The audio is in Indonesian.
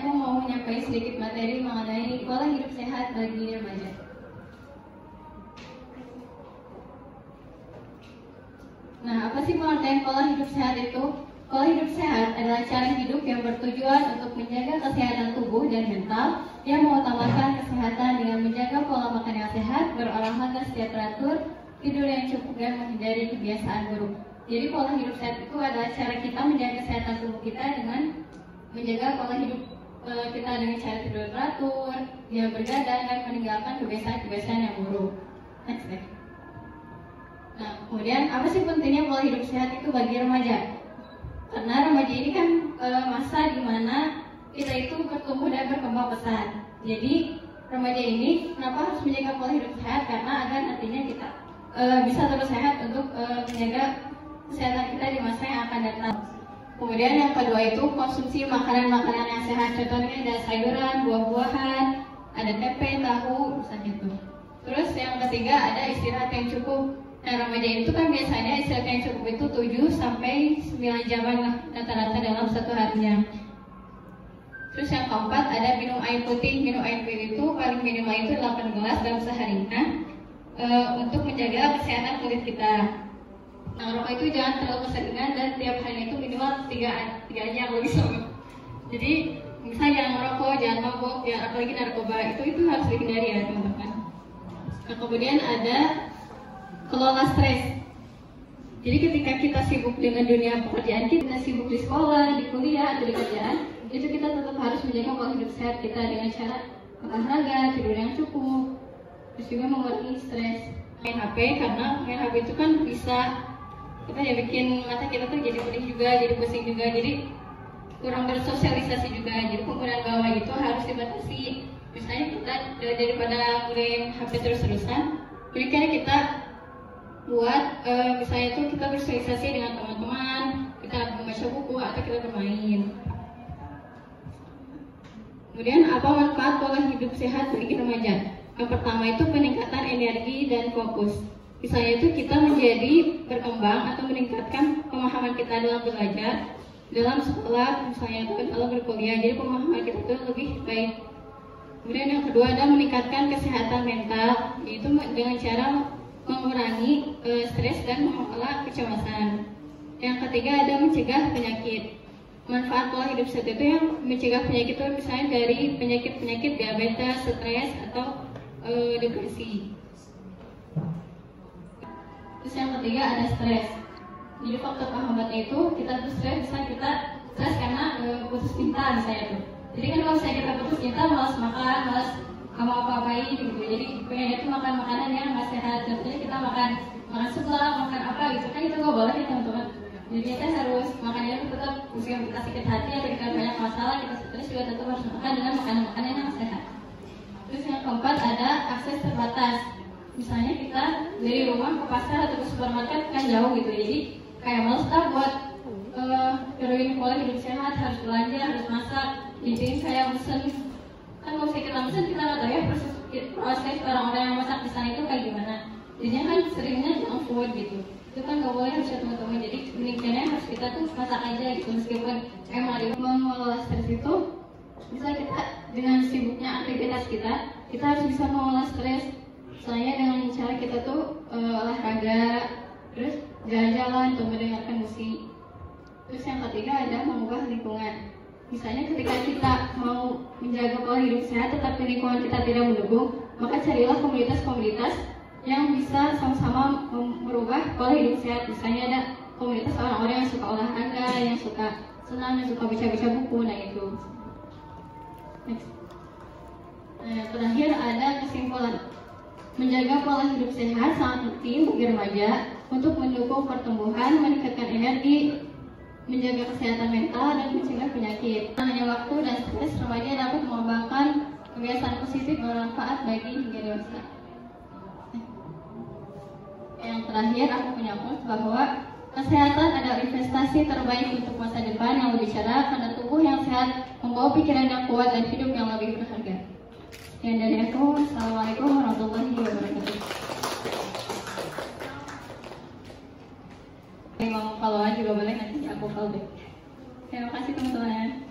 aku mau menyampaikan sedikit materi mengenai pola hidup sehat bagi remaja. Nah, apa sih pengertian pola hidup sehat itu? Pola hidup sehat adalah cara hidup yang bertujuan untuk menjaga kesehatan tubuh dan mental, yang mengutamakan kesehatan dengan menjaga pola makan yang sehat, berolahraga secara teratur, tidur yang cukup, dan menghindari kebiasaan buruk. Jadi pola hidup sehat itu adalah cara kita menjaga kesehatan tubuh kita dengan menjaga pola hidup kita dengan cara tidur teratur, dia bergadang, dan meninggalkan kebiasaan-kebiasaan yang buruk. Next. Nah, kemudian apa sih pentingnya pola hidup sehat itu bagi remaja? Karena remaja ini kan masa dimana kita itu bertumbuh dan berkembang pesat. Jadi remaja ini kenapa harus menjaga pola hidup sehat? Karena agar nantinya kita bisa terus sehat untuk menjaga kesehatan kita di masa yang akan datang. Kemudian yang kedua itu konsumsi makanan-makanan yang sehat. Contohnya ada sayuran, buah-buahan, ada tempe, tahu, misalnya itu. Terus yang ketiga ada istirahat yang cukup. Nah, remaja itu kan biasanya istirahat yang cukup itu 7 sampai 9 jaman lah rata-rata dalam satu harinya. Terus yang keempat ada minum air putih. Minum air putih itu paling minimal itu 8 gelas dalam seharinya untuk menjaga kesehatan kulit kita. Nah, rokok itu jangan terlalu keseringan dan tiap hari itu minimal 3 jam lebih sama. Jadi misalnya jangan merokok, jangan mabuk, ya apalagi narkoba itu harus dihindari ya teman-teman. Nah, kemudian ada kelola stres. Jadi ketika kita sibuk dengan dunia pekerjaan, kita sibuk di sekolah, di kuliah, atau di kerjaan, itu kita tetap harus menjaga pola hidup sehat kita dengan cara olahraga, tidur yang cukup, terus juga mengurangi stres. Main HP, karena main HP itu kan bisa bikin mata kita tuh jadi pedih juga, jadi pusing juga, jadi kurang bersosialisasi juga. Jadi penggunaan gawai itu harus dibatasi. Misalnya kita daripada main HP terus-terusan, jadi kita buat misalnya itu kita bersosialisasi dengan teman-teman, kita membaca buku atau kita bermain. Kemudian apa manfaat pola hidup sehat bagi remaja? Yang pertama itu peningkatan energi dan fokus. Misalnya itu kita menjadi berkembang atau meningkatkan pemahaman kita dalam belajar, dalam sekolah, misalnya itu dalam berkuliah, jadi pemahaman kita itu lebih baik. Kemudian yang kedua ada meningkatkan kesehatan mental, yaitu dengan cara mengurangi stres dan mengelola kecemasan. Yang ketiga ada mencegah penyakit. Manfaat pola hidup sehat itu yang mencegah penyakit itu misalnya dari penyakit-penyakit diabetes, stres, atau depresi. Terus yang ketiga ada stres. Jadi faktor penghambatnya itu kita tuh stres, misalnya kita stres karena putus cinta misalnya tuh. Jadi kan kalau misalnya kita putus cinta, malas makan, malas kamu apa-apain gitu. Jadi pengen itu makan makanan yang nggak sehat. Contohnya kita makan seblak, makan apa gitu kan, itu nggak boleh ya teman-teman. Jadi kita harus makannya itu tetap, meskipun kita sakit hati atau kita banyak masalah, kita stres juga tetap harus makan dengan makanan-makanan yang sehat. Terus yang keempat ada akses terbatas. Misalnya kita dari rumah ke pasar atau ke supermarket kan jauh gitu, jadi kayak males buat teruin pola hidup sehat, harus belanja, harus masak. Jadi saya pesen, kan kalau kita pesen kita nggak tahu ya proses orang-orang yang masak di sana itu kayak gimana. Jadinya kan seringnya junk food gitu. Itu kan nggak boleh harus ya teman-teman. Jadi mendingannya harus kita tuh masak aja gitu, meskipun emang mengelola stres itu bisa kita dengan sibuknya aktivitas kita harus bisa mengelola stres. Misalnya dengan cara kita tuh olahraga, terus jalan-jalan untuk mendengarkan musik. Terus yang ketiga ada mengubah lingkungan. Misalnya ketika kita mau menjaga pola hidup sehat tetapi lingkungan kita tidak mendukung, maka carilah komunitas-komunitas yang bisa sama-sama merubah pola hidup sehat. Misalnya ada komunitas orang-orang yang suka olahraga, yang suka senang, yang suka baca-baca buku, nah itu. Next. Nah, terakhir ada kesimpulan. Menjaga pola hidup sehat sangat penting bagi remaja untuk mendukung pertumbuhan, meningkatkan energi, menjaga kesehatan mental, dan mencegah penyakit. Hanya waktu dan stres, remaja dapat mengembangkan kebiasaan positif bermanfaat bagi hingga dewasa. Yang terakhir, aku punya quotes bahwa kesehatan adalah investasi terbaik untuk masa depan yang lebih cerah, karena tubuh yang sehat membawa pikiran yang kuat dan hidup yang lebih berharga. Sekian dari aku. Assalamualaikum warahmatullahi wabarakatuh. Mau follow juga boleh, nanti aku follow back. Terima kasih teman-teman.